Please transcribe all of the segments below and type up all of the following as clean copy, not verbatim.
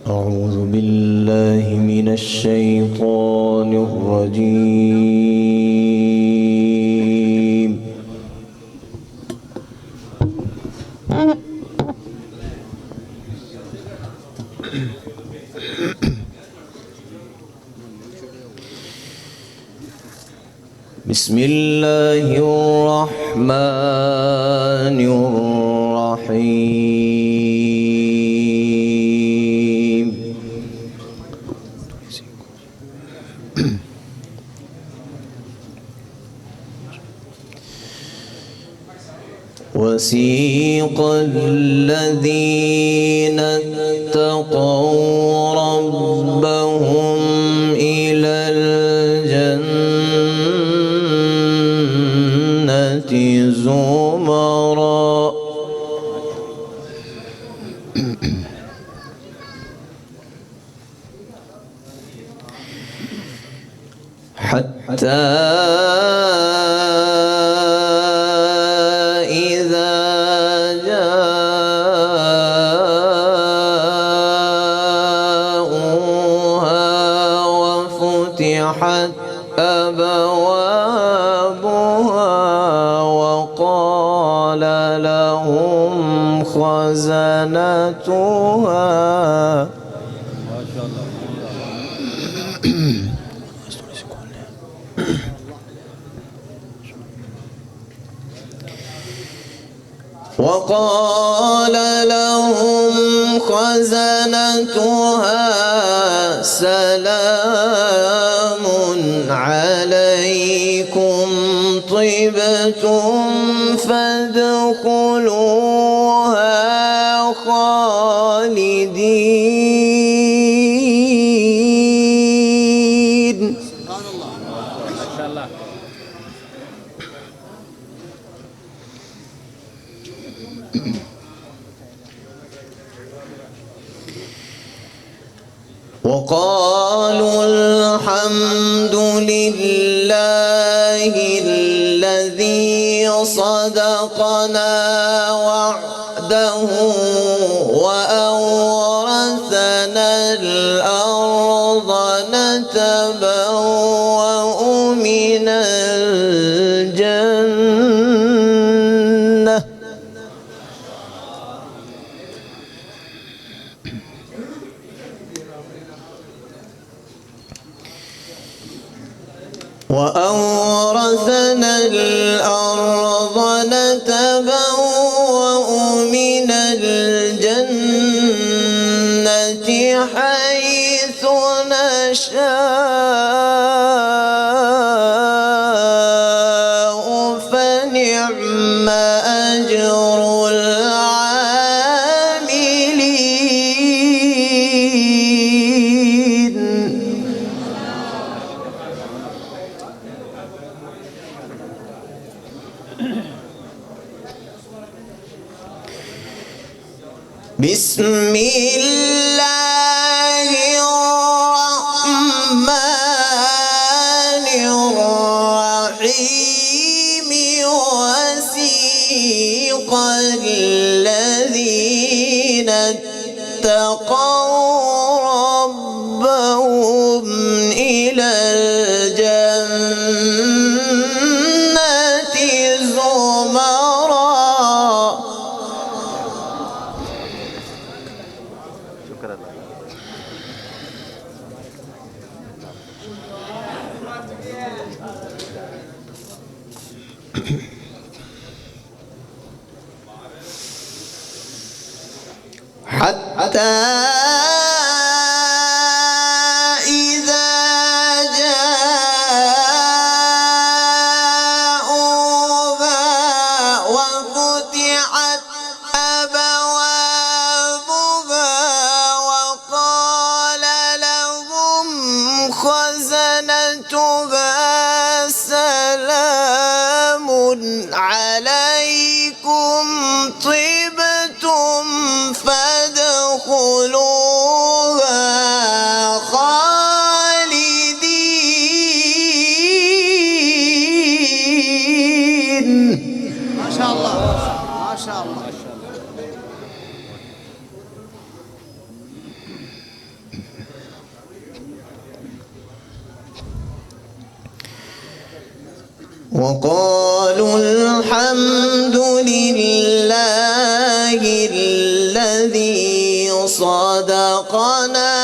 أعوذ بالله من الشيطان الرجيم. بسم الله الرحمن الرحيم. وسيق الذين اتقوا ربهم إلى الجنة زمرا حتى إذا جاءوها وفتحت أبوابها وقال لهم خزنتها سلام عليكم طبتم فادخلوها خالدين. سبحان الله ما شاء الله. وقالوا الحمد لله الذي صدقنا وعده وأورثنا الأرض نتبوأ من الجنة. وأورثنا الأرض نتبوأ من الجنة حيث نشاء فنعم أجر العاملين. بسم الله الرحمن الرحيم. وسيق الذين اتقوا ربهم إلى الجنة زمرا حتى إذا جاءوها وفتحت أبوابها وقال لهم خزنتها سلام عليكم طبتم فادخلوها وقالوا الحمد لله الذي صدقنا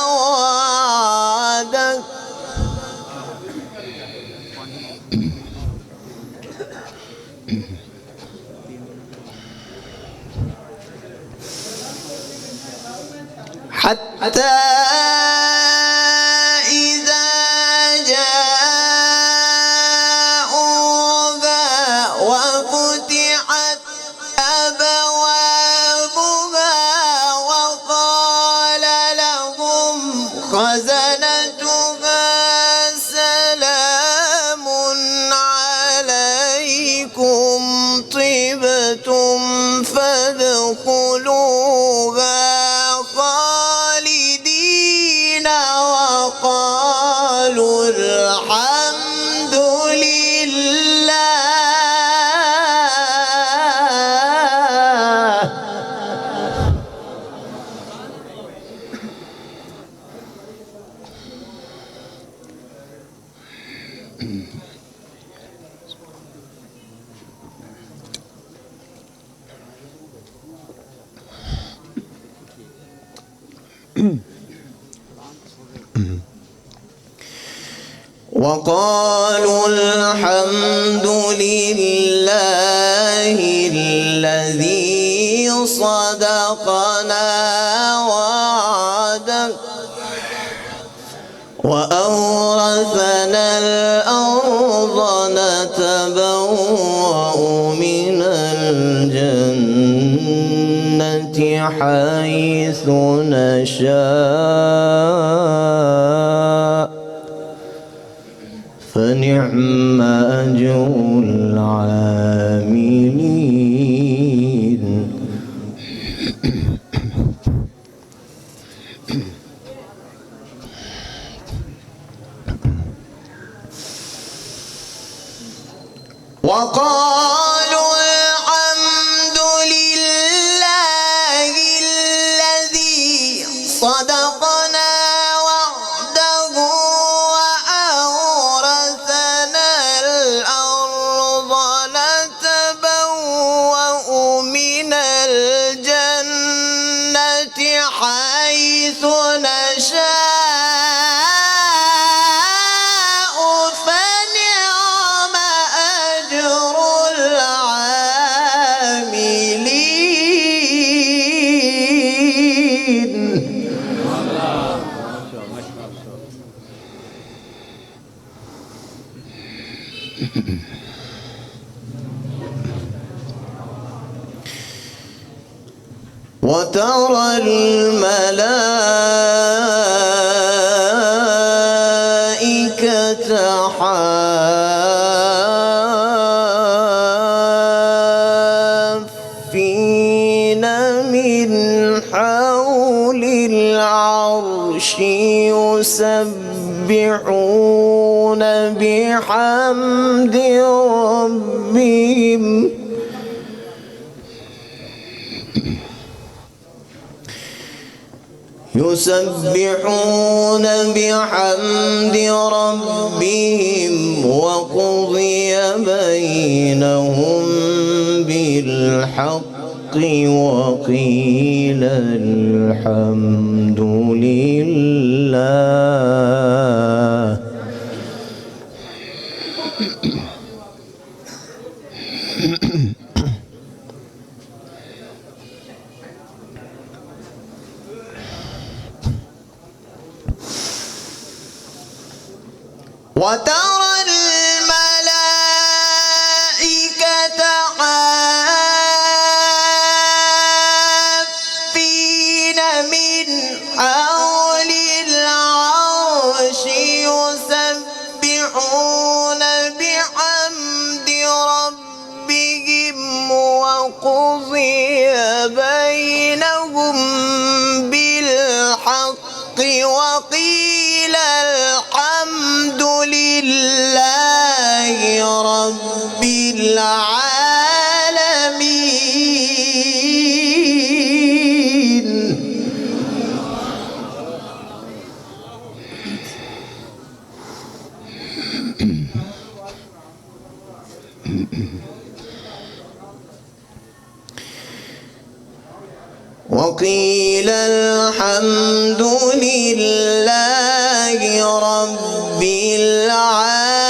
وعده حتى إذا جاءوها وفتحت أبوابها وقال لهم خزنتها سلام عليكم طبتم فادخلوها وقالوا الحمد لله. وقالوا الحمد لله الذي صدقنا وعده وأورثنا الأرض نتبوأ من الجنة حيث نشاء فنعم أجر العاملين. وقالوا الحمد لله الذي صدقنا وعده وأورثنا الأرض نتبوأ من الجنة حيث نشاء وترى الملائكة حافين من حول العرش يسبحون بحمد ربهم وقضي بينهم بالحق وقيل الحمد لله. وترى الملائكة حافين من حول العرش يسبحون بحمد ربهم وقضي بينهم بالحق وقيل الحمد لله رب العالمين. وقيل الحمد لله رب العالمين.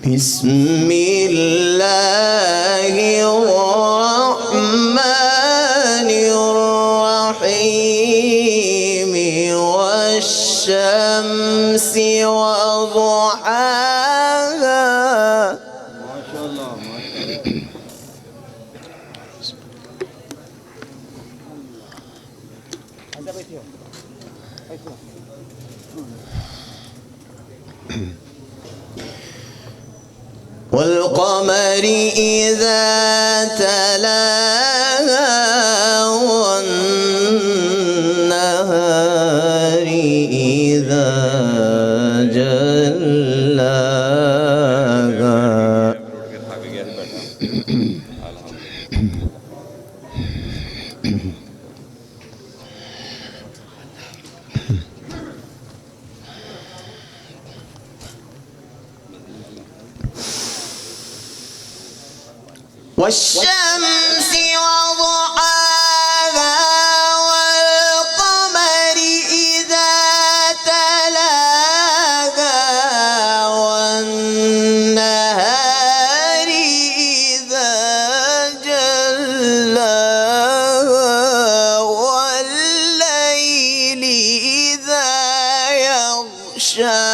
بسم الله الرحمن الرحيم والشمس وضحاها. ما شاء الله ما شاء الله. والقمر إذا تلاها والنهار إذا جلاها. والشمس وضحاها والقمر إذا تلاها والنهار إذا جلاها والليل إذا يغشاها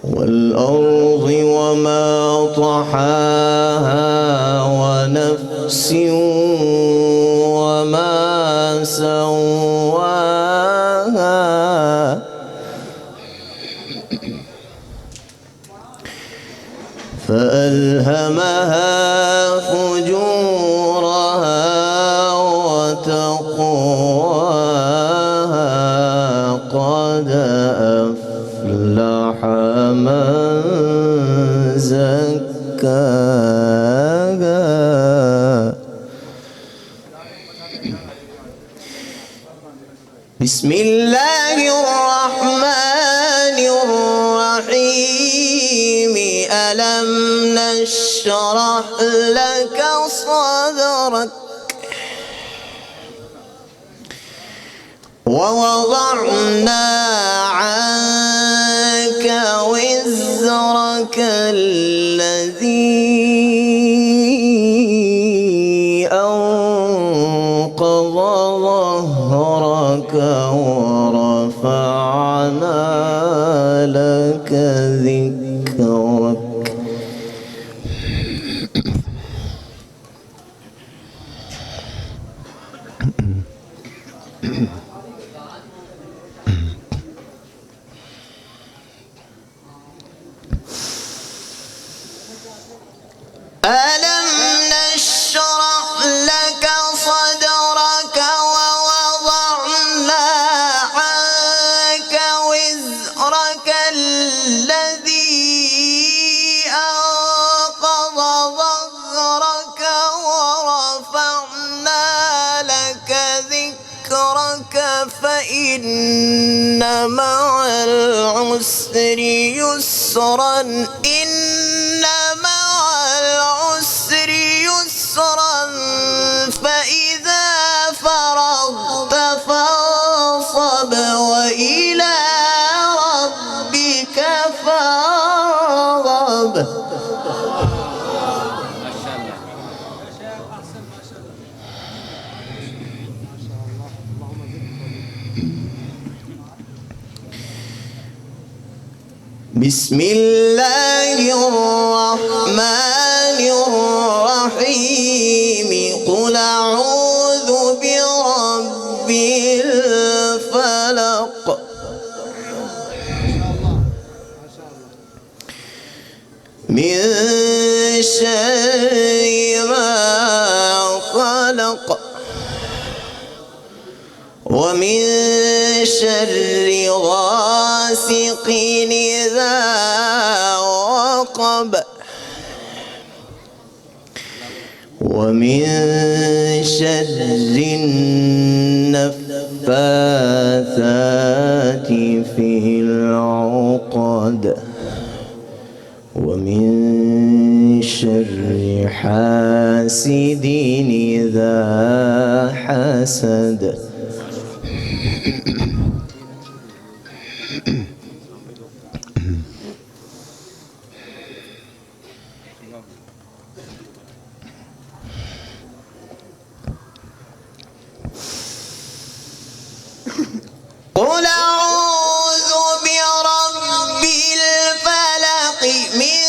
والأرض وما طحاها ونفس وما سواها فألهمها فجورها وتقواها قد أفلح من زكاها. بسم الله الرحمن الرحيم. ألم نشرح لك صدرك ووضعنا عنك وزرك الذي أنقض ظهرك ورفعنا لك ذكرك. ألم نشرح لك صدرك ووضعنا عنك وزرك الذي أنقض ظهرك ورفعنا لك ذكرك فإن مع العسر يسرا. إن مع العسر يسرا فإذا فرغت فانصب وإلى ربك فارغب. بسم الله الرحمن الرحيم. قل أعوذ برب الفلق من شر ما خلق ومن شر غاسق إذا وقب ومن شر النفاثات في العقد ومن شر حاسد إذا حسد. قل أعوذ برب الفلق من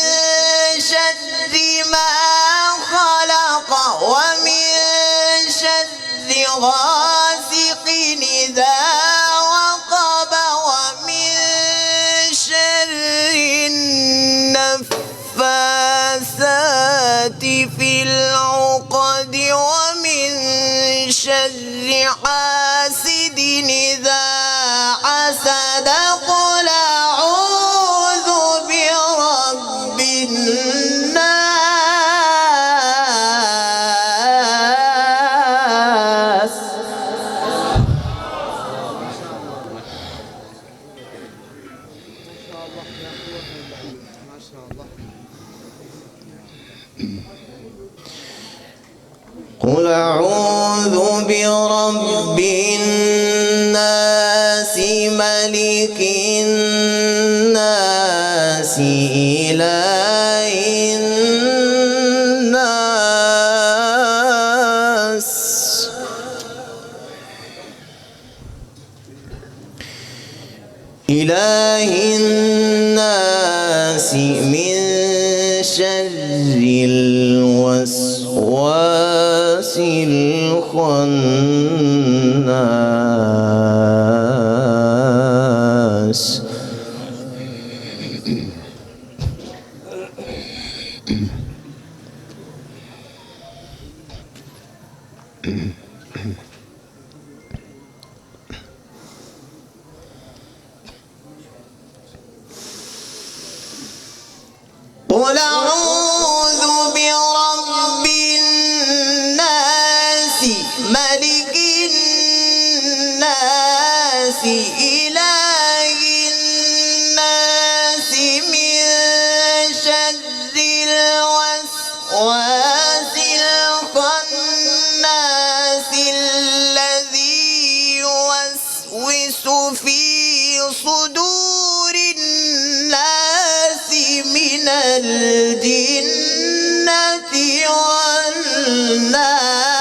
شر ما خلق ومن شر غاسق إذا وقب ومن شر النفاثات في العقد ومن شر حاسد إذا حسد. قل أعوذ برب الناس. قل أعوذ برب الناس ملك الناس إله الناس إله الناس من شر الوسواس الخناس. قل أعوذ برب الناس ملك الناس إله الناس من شر الوسواس الخناس الذي يوسوس في صدور الناس من الجنة والناس.